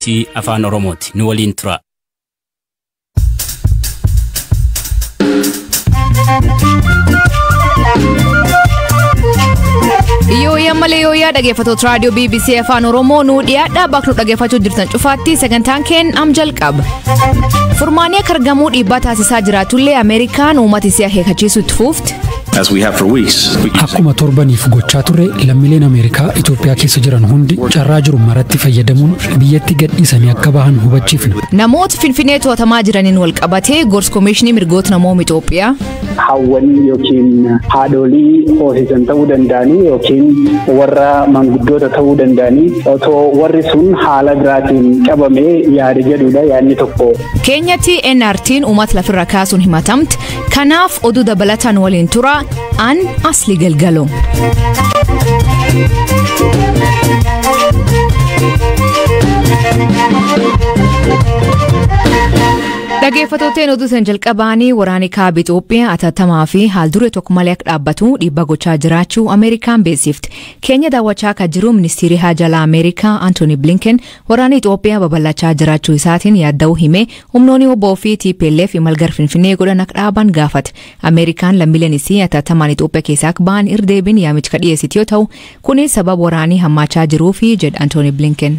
BBC Afaan Oromooti. Nu waliin tura. Yooyaa dhaggeeffattoota raadiyoo BBC Afaan Oromoo nu dhiyaadhaa bakka nu dhaggeeffachuu jirtan cufaatti sagantaan keenya am jalqaba. Furmaanii akka argamuu dhiibbaa taasisaa jiraatullee Ameerikaan uummata isii akeekkachiisuu itti fufti. As we have for weeks, akkuma torbaniif gochaa turre lammiileen Ameerikaa Itoophiyaa keessa jiran hundi carraa jiru maratti fayyadamuun biyyatti gadhiisanii akka bahan hubachiifna. Namoota Finfinnee to'atamaa jiraniin wal qabatee gorsa Komishinii Mirgoota Namoota Itoophiyaa. Hawwanii yookiin haadholii hoosisan ta'uu danda'anii yookiin warra manguddoota ta'uu danda'anii otoo warri sun haala biraatiin qabamee yaada jedhudha yaadni tokko. Keenyatti NRT'n uummata lafirra kaasuun himatamte. Kanaaf oduu dabalataan waliin tura. An Asli Galgalo. Dhaggeeffattoota oduu san jalqabaanii waraanni kaaba Itoophiyaa atattamaa fi haal duree tokko malee akka dhaabbatu dhiibbaa gochaa jiraachuu Ameerikaan beeksifte. Keenya daawwachaa akka jiru ministeerri haajaa Ameerikaa Anthony Blinken waraanni Itoophiyaa babal'achaa jiraachuu isaatiin yaadda'uu hime humnoonni obbo fi TPLF imalgar Finfinnee godhan akka dhaaban gaafate. Ameerikaan lammiileen isii atattamaan Itoophiyaa keessaa akka ba'an irdeebiin yaamicha dhiyeessite yoo ta'u kunis sababa waraanii hammaachaa jiruufi jedha Anthony Blinken.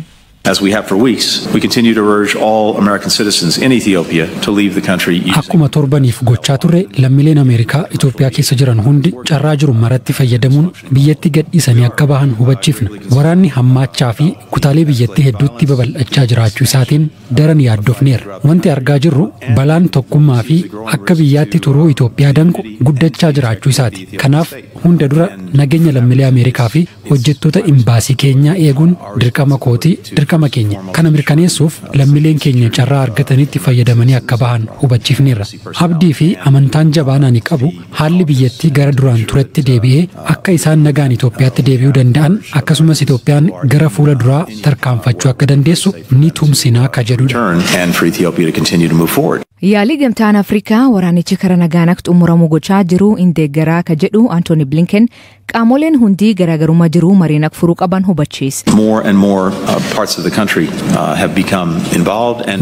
As we have for weeks, we continue to urge all American citizens in Ethiopia to leave the country. Akkuma torbaniif gochaa turre lammiileen Ameerikaa Itoophiyaa keessa jiran hundi carraa jiru maratti fayyadamuun biyyatti gadhiisanii akka bahan hubachiifna. Waraanni hammaachaa fi kutaalee biyyattii hedduutti babal'achaa jiraachuu isaatiin daran yaaddofneerra. Wanti argaa jirru balaan tokkummaa fi akka biyyaatti turuu Itoophiyaa danqu guddachaa jiraachuu isaati. Kanaaf hunda dura nageenya lammiilee Ameerikaa fi hojjettoota imbaasii keenyaa eeguun dirqama kooti. Keenya kana mirkaneessuuf lammiileen keenya carraa argatanitti fayyadamanii akka bahan hubachiifneerra. Abdii fi amantaan jabaan ani qabu haalli biyyattii gara duraan turetti deebi'ee akka isaan nagaan Itoophiyaatti deebi'uu danda'an akkasumas Itoophiyaan gara fuula duraa tarkaanfachuu akka dandeessu ni tumsinaa akka jedhudha. Yaalii gamtaan Afrikaa waraanichi karaa nagaan akka xumuramu gochaa jiru deeggaraa akka jedhu Anthony Blinken qaamoleen hundi garaagarummaa jiru mariin akka furuu qaban hubachiise.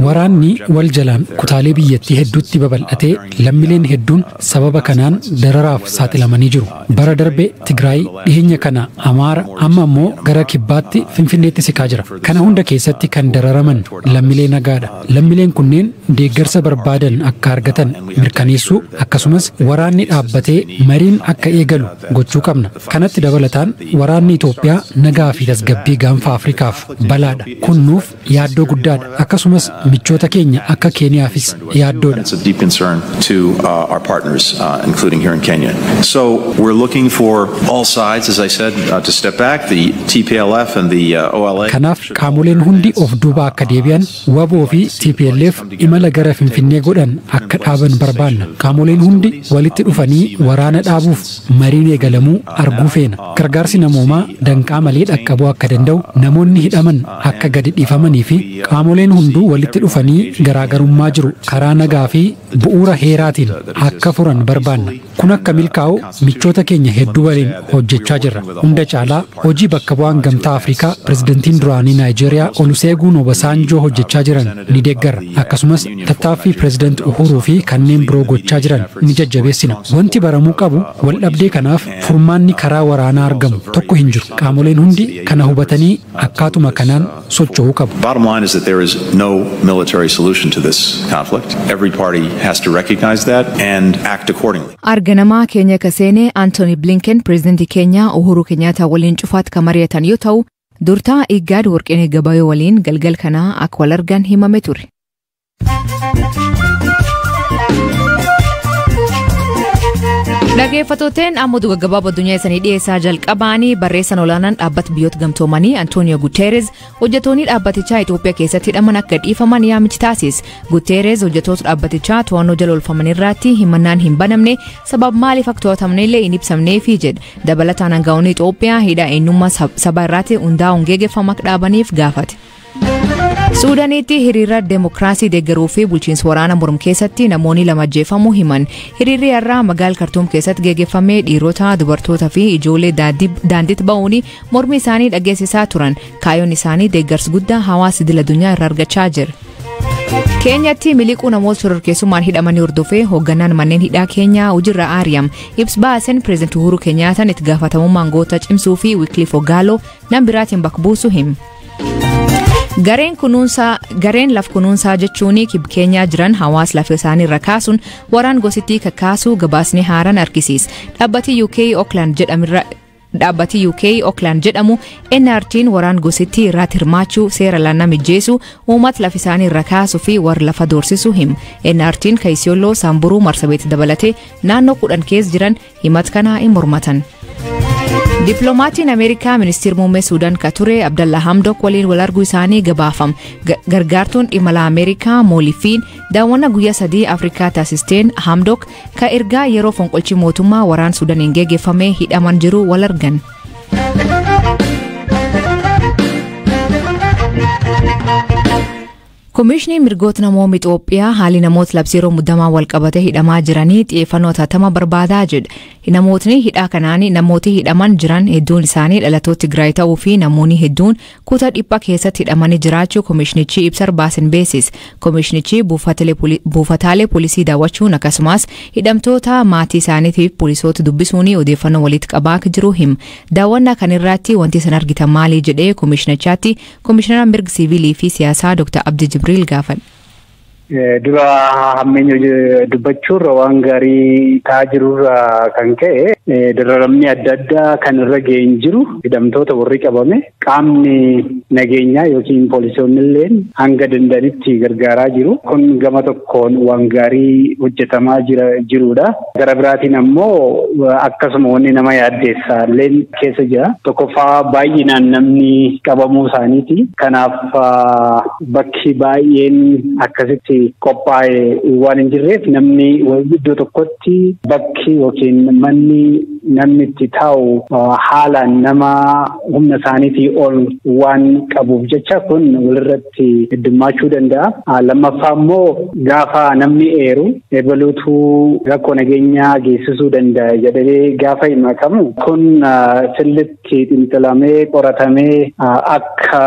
Waraanni wal jalaan kutaalee biyyattii hedduutti babal'atee lammiileen hedduun sababa kanaan dararaaf saaxilamanii jiru. Bara darbe Tigraay dhiyeenya kana Amaara amma ammoo gara kibbaatti Finfinneetti siqaa jira. Kana hunda keessatti kan dararaman lammiilee nagaadha. Lammiileen kunneen deeggarsa barbaadan akka argatan mirkaneessuu akkasumas waraanni dhaabbatee mariin akka eegalu gochuu qabna. Kanatti dabalataan waraanni Itoophiyaa nagaa fi tasgabbii gaanfa Afrikaaf balaadha. Kun nuuf yaaddoo guddaadha. Akkasumas michoota keenya akka Keeniyaafis yaaddoodha. It's a deep concern to our partners, including here in Kenya. So we're looking for all sides, as I said, to step back. The TPLF and the OLA. Kanaaf qaamoleen hundi of duuba akka deebi'an WBO fi TPLF imala gara Finfinnee godhan akka dhaaban barbaanna. Qaamoleen hundi walitti dhufanii waraana dhaabuuf mariin eegalamuu arguu feena. Gargaarsi namoomaa danqaa malee dhaqqabuu akka danda'u namoonni hidhaman akka gadi dhiifamanii fi qaamoleen hunduu walitti dhufanii garaagarummaa jiru karaa nagaa fi bu'uura heeraatiin akka furan barbaanna. Kun akka milkaa'u michoota keenya hedduu waliin hojjechaa jirra. Hunda caalaa hojii bakka bu'aan gamtaa Afrikaa pirezidantiin duraanii Naayijeeriyaa Oluseegun Obasanjoo hojjechaa jiran ni deeggarra. Akkasumas tattaaffii pirezidanti Uhuruu fi kanneen biroo gochaa jiran ni jajjabeessina. Wanti baramuu qabu wal dhabdee kanaaf furmaanni karaa waraanaa argamu tokko hin jiru. Qaamoleen hundi kana hubatanii akkaatuma kanaan socho'uu qabu. Bottom line is that there is no military solution to this conflict. Every party has to recognize that and act accordingly. Arganamaa keenya kaseene Anthony Blinken pirezidantii Keenyaa Uhuru Kenyaata waliin cufaat kan mari'atan yoo ta'u durtaa Iggaad Warqinee Gabayoo waliin galgal kanaa akka wal argan himame ture. Dhaggeeffattoonni amma oduu gaggabaaboo addunyaa isaanii dhiyeessaa jalqabaanii barreessaan olaanaan dhaabbata biyyoota gamtoomanii Antonio Guterres hojjettoonni dhaabbatichaa Itoophiyaa keessatti hidhaman akka dhiifaman yaamicha taasise. Guterres hojjettoota dhaabbatichaa to'annoo jala oolfaman irratti himannaan hin banamne sababa maaliif akka to'atamne illee hin ibsamneefi jedha. Dabalataan aangaa'onni Itoophiyaa hidhaa eenyummaa saba irratti hundaa'uun geggeeffamu akka dhaabaniif gaafate. Suudaanitti hiriira demokraasii deeggaruu fi bulchiinsa waraana mormu keessatti namoonni lama ajjeefamuu himan. Hiriirri har'aa magaalaa Kartuum keessatti gaggeeffamee dhiirota, dubartoota fi ijoollee daandiitti ba'uun mormi isaanii dhageessisaa turan. Kaayyoon isaanii deeggarsa guddaa hawaasa idil addunyaa irraa argachaa jira. Keenyatti miliquu namoota shororkeessummaan hidhamanii hordofee hoogganaan manneen hidhaa Keenyaa hojiirra aari'am. Ibsa baaseen pireezidantii Uhuru Keenyaataan itti gaafatamummaan goota cimsuu fi Wycliffe Ogallo nama biraatiin bakka buusu him. Gareen laf kunuunsaa jechuun kibba Keenyaa jiran hawaasa lafa isaanii irra kaasuun waraan gosittii kakkaasuu gabaasni haaraan argisiisa. Dhaabbati UK Auckland jedhamu NRT'n waraan gosittii irratti hirmaachuu seera lannaa mijjeessu uummata lafa isaanii irra kaasuu fi warra lafa doorsisuu him. NRT'n Kaisiyooloo Saamburuu Marsabeet dabalatee naannoo 10 keessa jiran himata kana hin mormatan. Diplomaatiin Ameerikaa ministeera muummee Suudaan ka ture Abdalla Hamdok waliin wal arguu isaanii gabaafam. Gargaartuun dhimma Ameerikaa Moolifiin daawwannaa guyyaa 3 Afrikaa taasisteen Hamdok ka ergaa yeroo fonqolchi mootummaa waraan Suudaaniin geggeeffamee hidhaman jiru wal argan. Komishinii mirgoota namoota Itoophiyaa haalli namoota labsii yeroo muddamaa wal qabatee hidhamaa jiranii xiyyeeffannoo taatama barbaadaa jedha. Namootni hidhaa kanaan namooti hidhaman jiran hedduun isaanii dhalatoota Tigraay ta'uu fi namoonni hedduun kutaa dhiphaa keessatti hidhamanii jiraachuu komishinichi ibsa baasen beeksise. Komishinichi buufataalee poolisii daawwachuun akkasumas hidhamtoota maatii isaaniitiif poolisoota dubbisuun odeeffannoo walitti qabaa jiru him. Daawwannaa kanarratti wanti san argitan maali jedhee komishinichaatti komishinara mirga siivilii fi siyaasaa Dr. Abdi Jibril gaafan. Dura hammeenya dubbachuurra waan gaarii ta'aa jirurra kan ka'e dararamni adda addaa kan irra ga'een jiru hidhamtoota warri qabame qaamni nageenyaa yookiin poolisoonni illee hanga danda'anitti gargaaraa jiru. Kun gama tokkoon waan gaarii hojjetamaa jirudha. Gara biraatiin ammoo akkasuma wanni nama yaaddeessaa illee keessa jira. Tokkoffaa baay'inaan namni qabamuu isaaniiti. Kanaaf bakki baay'een akkasitti qophaa'e waan hin jirreef namni iddoo tokkotti bakki yookiin manni namni itti taa'u haalaan nama humna isaaniitii ol waan qabuuf jecha kun walirratti heddummaachuu danda'a. Lammaffaa immoo gaafa namni eeru eebaluutu rakkoo nageenyaa geessisuu danda'a jedhamee gaafa himatamu kun sirriitti xiinxalamee qoratamee akka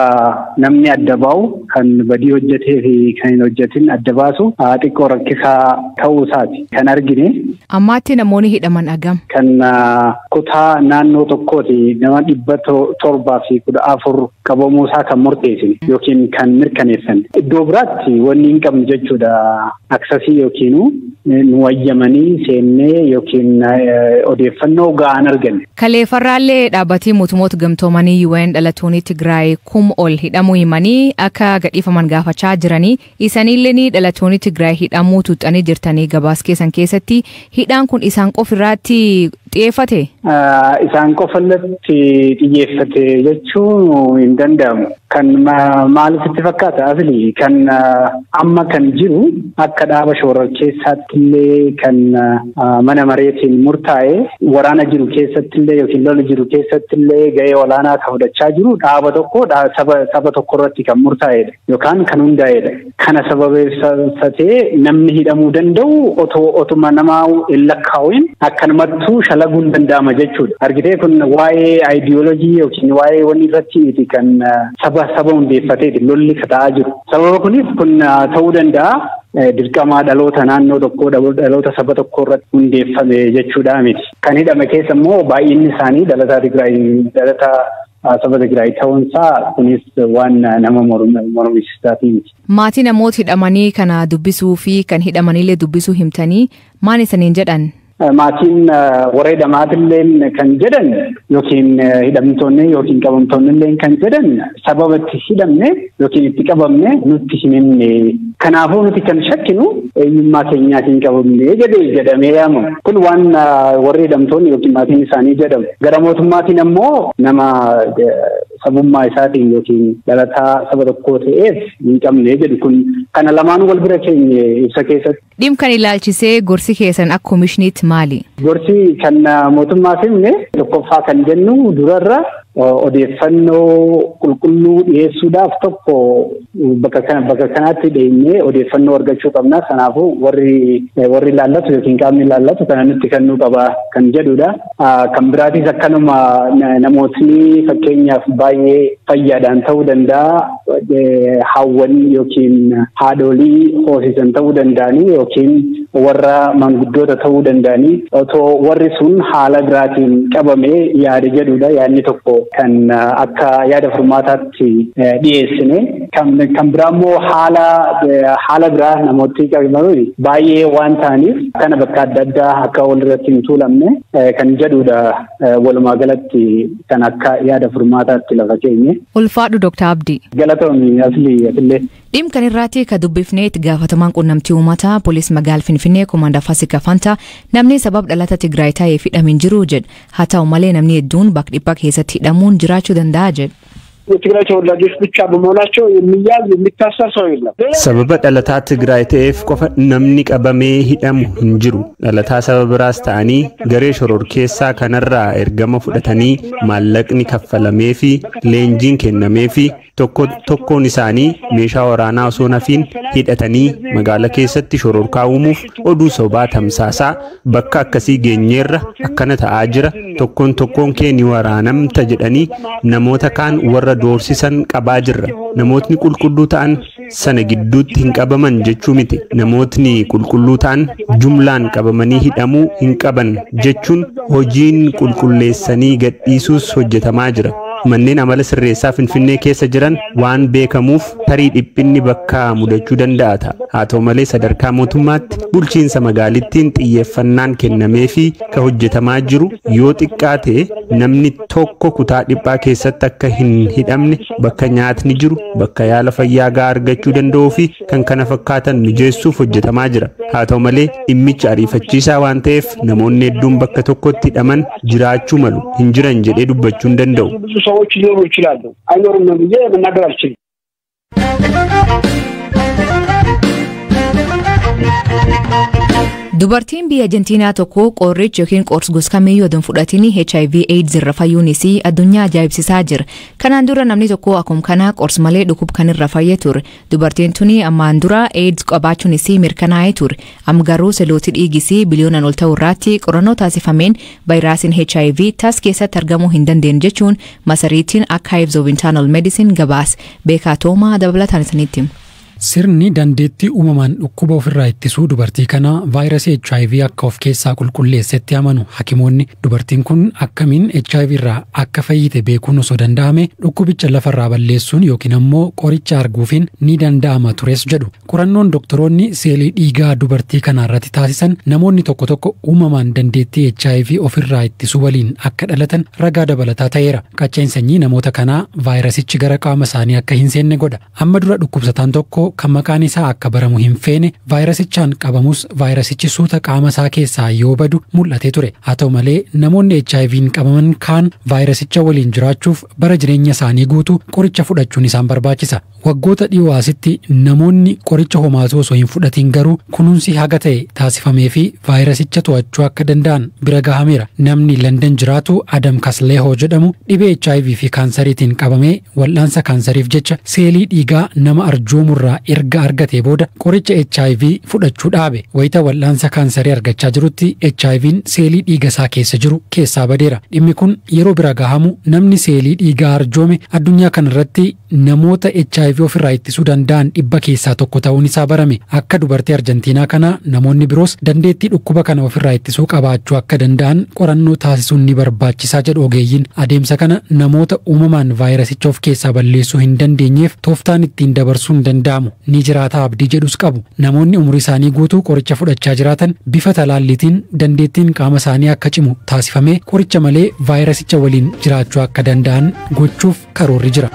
namni adda ba'u kan badii hojjetee fi kan hin hojjetin adda baasu xiqqoo rakkisaa ta'uu isaati kan argine. Ammaatti namoonni hidhaman agam? Kan kutaa naannoo tokkooti nama 714 qabamuu isaa kan murteessine yookiin kan mirkaneessan. Iddoo biraatti wanni hin qabne jechuudha. Aksasii yookiin nu wayyamanii seennee yookiin odeeffannoo ga'aan arganne. Kaleeffarraallee dhaabbatii mootummoota gamtoomanii UN dhalatoonni Tigraay kum ol hidhamuu himanii akka gadhiifaman gaafachaa jiranii isaaniillee dhalatoonni Tigraay hidhamuu tuuxanii jirtanii gabaas keessan keessatti hidhaan kun isaan qofirratti xiyyeeffate? Isaan qofallatti xiyyeeffate jechuun hin danda'amu. Kan maalitti fakkaata asli kan amma kan jiru akka dhaaba shororkeessaatti illee kan mana mareetiin murtaa'e waraana jiru keessatti illee yookiin lola jiru keessatti illee gahee olaanaa kan fudhachaa jiru dhaaba tokko saba tokko irratti kan murtaa'edha yookaan kan hundaa'edha. Kana sababeeffatee namni hidhamuu danda'u otuma namaa hin lakkaa'in akkanumattuu shalaguun danda'ama jechuudha. Argitee kun waa'ee ayidiyoolojii yookiin waa'ee wanni irratti miti kan saba hundeeffateeti lolli ta'aa jiru. Sababa kunis kun ta'uu danda'a. Dirqama dhaloota naannoo tokkoo dhaloota saba tokko irratti hundeeffame jechuudha miti. Kan hidhame keessa immoo baay'inni isaanii dhalataa saba Tigraay ta'uunsaa kunis waan nama mormisiisaatii miti. Maatii namoota hidhamanii kana dubbisuu fi kan hidhamanillee dubbisuu himtanii maal isaniin jedhan? Maatiin warra hidhamaatillee kan jedhan yookiin hidhamtoonni yookiin qabamtoonni kan jedhan sababa itti hidhamne yookiin itti qabamne nutti himne. Kanaafuu nuti kan shakkinu eenyummaa keenyaatiin qabamne jedhamee yaamamu. Kun waan warri hidhamtoonni yookiin maatiin isaanii jedhamu. Gara mootummaatiin ammoo nama sabummaa isaatiin yookiin dhalataa saba tokkoo ta'eef hin qabne jedhu kun kana lamaan wal bira keenye ibsa keessatti. Dhimma kan ilaalchisee gorsi keessan akka komishiniitti maali? Gorsi kan mootummaa himne tokkoffaa kan jennu durarra odeeffannoo qulqulluu dhiyeessuudhaaf tokko bakka kanatti deemnee odeeffannoo argachuu qabna. Kanaafuu warri ilaallatu yookiin qaamni ilaallatu kana nutti kennuu qaba kan jedhudha. Kan biraatis akkanuma namootni fakkeenyaaf baay'ee fayyaadhaan ta'uu danda'a. Hawwan yookiin haadholii hoosisan ta'uu danda'anii yookiin warra manguddoota ta'uu danda'anii otoo warri sun haala biraatiin qabamee yaada jedhudha. Yaadni tokko kan akka yaada furmaataatti dhiyeessine kan biraa immoo haala biraa namooti qabaman baay'ee waan ta'aniif kana bakka adda addaa akka walirratti hin tuulamne kan jedhudha. Walumaa galatti kan akka yaada furmaataatti lafa keenye. Ulfaadhu Dr. Abdii. Galatoomii asli. Dhimma kan irratti ka dubbifnee itti gaafatamaan quunnamtii uummataa poolis magaalaa Finfinnee Komaander Faasikaa Fantaa namni sabab dhalata Tigraay ta'ee hidhamin jiru jedha. Haa ta'u malee namni hedduun bakka dhiphaa keessatti hidhamuun jiraachuu danda'a jedha. የትግራይ ተወላጆች ብቻ በመሆናቸው የሚያዝ የሚታሰር ሰው የለም። ሰበበ ዳለታ ትግራይ ተኤፍ ቆፈ ነምኒ ቀበሜ ሂደሙ እንጅሩ ዳለታ ሰበብ ራስ ታኒ ገሬ ሾሮር ኬሳ ከነራ ኤርገመ ፉደተኒ ማለቅኒ ከፈለሜፊ ሌንጂን ከነሜፊ tokkoon isaanii meeshaa waraanaa osoo nafiin hidhatanii magaala keessatti shororkaa uumuuf oduu sobaa tamsaasaa bakka akkasii geenyeerra akkana ta'aa jira tokkoon kee ni waraanamta jedhanii namoota kaan warra doorsisan qabaa jirra. Namootni qulqulluu ta'an sana gidduutti hin qabaman jechuu miti. Namootni qulqulluu ta'an jumlaan qabamanii hidhamuu hin qaban jechuun hojiin qulqulleessanii gadhiisuus hojjetamaa jira. Manneen amala sirreessaa Finfinnee keessa jiran waan beekamuuf tarii dhiphinni bakka mudachuu danda'a. Haa ta'u malee sadarkaa mootummaatti bulchiinsa magaalittiin xiyyeeffannaan kennameefii ka hojjetamaa jiru yoo xiqqaate namni tokko kutaa dhiphaa keessatti akka hin hidhamne bakka nyaatni jiru bakka yaala fayyaa gahaa argachuu danda'uu fi kan kana fakkaatan mijeessuuf hojjetamaa jira. Haa ta'u malee dhimmichi ariifachiisaa waan ta'eef namoonni hedduun bakka tokkotti hidhaman jiraachuu malu hin jiran jedhee dubbachuu hin danda'u. ሰዎች ሊኖሩ ይችላሉ አይኖርም ነው ብዬ መናገር አልችልም። Dubartiin biyya Arjentiinaa tokko qorricha yookiin qorsa gosa kamiyyuu odoo fudhatini HIV AIDS irra fayyuunis addunyaa ajaa'ibsiisaa jira. Kanaan dura namni tokko akkuma kana qorsa malee dhukkuba kan irra fayyee ture. Dubartiin tuni ammaan dura AIDS qabaachuunis mirkanaa'ee ture. Amma garuu selooti dhiigis biliyoonaan ol ta'u irratti qorannoo taasifameen vaayiraasiin HIV tas keessatti argamuu hin dandeenye jechuun masariitiin Archives of Internal Medicine gabaas beekaa toomaa dabalataan isinitti. Sirni dandeettii uumamaan dhukkuba ofirraa ittisuu dubartii kana vaayirasii HIV akka of keessaa qulqulleessetti amanu hakimoonni dubartiin kun akkamiin HIV irraa akka fayyite beekuun osoo danda'ame dhukkubicha lafarraa balleessuun yookiin ammoo qoricha arguufiin ni danda'ama tures jedhu. Qorannoon doktoroonni seelii dhiigaa dubartii kana irratti taasisan namoonni tokko uumamaan dandeettii HIV ofirraa ittisuu waliin akka dhalatan ragaa dabalataa ta'eera. Qacceen sanyii namoota kanaa vaayirasichi gara qaama isaanii akka hin seenne godha. Amma dura dhukkubsataan tokko kan maqaan isaa akka baramu hin feene vaayirasichaan qabamus vaayirasichi suuta qaama isaa keessaa yoo badu mul'atee ture. Haa ta'u malee namoonni HIV'n qabaman kaan vaayirasicha waliin jiraachuuf bara jireenya isaanii guutuu qoricha fudhachuun isaan barbaachisa. Waggoota dhiyoo asitti namoonni qoricha homaatuu osoo hin fudhatiin garuu kunuunsi haga ta'e taasifamee fi vaayirasicha to'achuu akka danda'an bira gahameera. Namni London jiraatu Adam Kasleehoo jedhamu dhibee HIV fi kaansariitiin qabamee wal'aansa kaansariif jecha seelii dhiigaa nama arjoomurraa erga argatee booda qoricha HIV fudhachuu dhaabe. Wayita wal'aansa kaansarii argachaa jirutti HIV'n seelii dhiiga isaa keessa jiru keessaa badeera. Dhimmi kun yeroo bira gahamu namni seelii dhiigaa arjoome addunyaa kanarratti namoota HIV ofirraa ittisuu danda'an 100 keessaa tokko ta'uun isaa barame. Akka dubartii Arjentiinaa kana namoonni biroos dandeettii dhukkuba kana ofirraa ittisuu qabaachuu akka danda'an qorannoo taasisuun ni barbaachisaa jedhu ogeeyyiin. Adeemsa kana namoota uumamaan vaayirasicha of keessaa balleessuu hin dandeenyeef tooftaan ittiin dabarsuun danda'amu ni jiraata abdii jedhus qabu. Namoonni umurii isaanii guutuu qoricha fudhachaa jiraatan bifa talaalliitiin dandeettiin qaama isaanii akka cimu taasifamee qoricha malee vaayirasicha waliin jiraachuu akka danda'an gochuuf karoorri jira.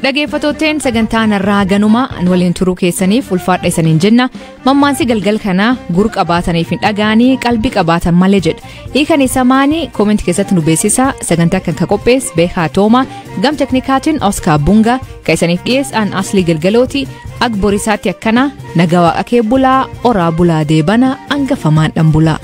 Dhaggeeffattootteen sagantaan irraa ganuma waliin turuu keessaniif ulfaadha isaniin jenna. Mammaansi galgal kana gur qabaataniif hin dhagaanii qalbii qabaatan malee jedha. Hiikan isa maanii koomentii keessatti nu beeksisa. Sagantaa kan qopheesse beekaa tooma gam teknikaatiin Oskar Bunga kan isaniif dhiyeessan aslii galgalooti agborisaatti akkana nagaa waaqa kee bulaa oraa bulaa deebana hangafamaan dhan bulaa.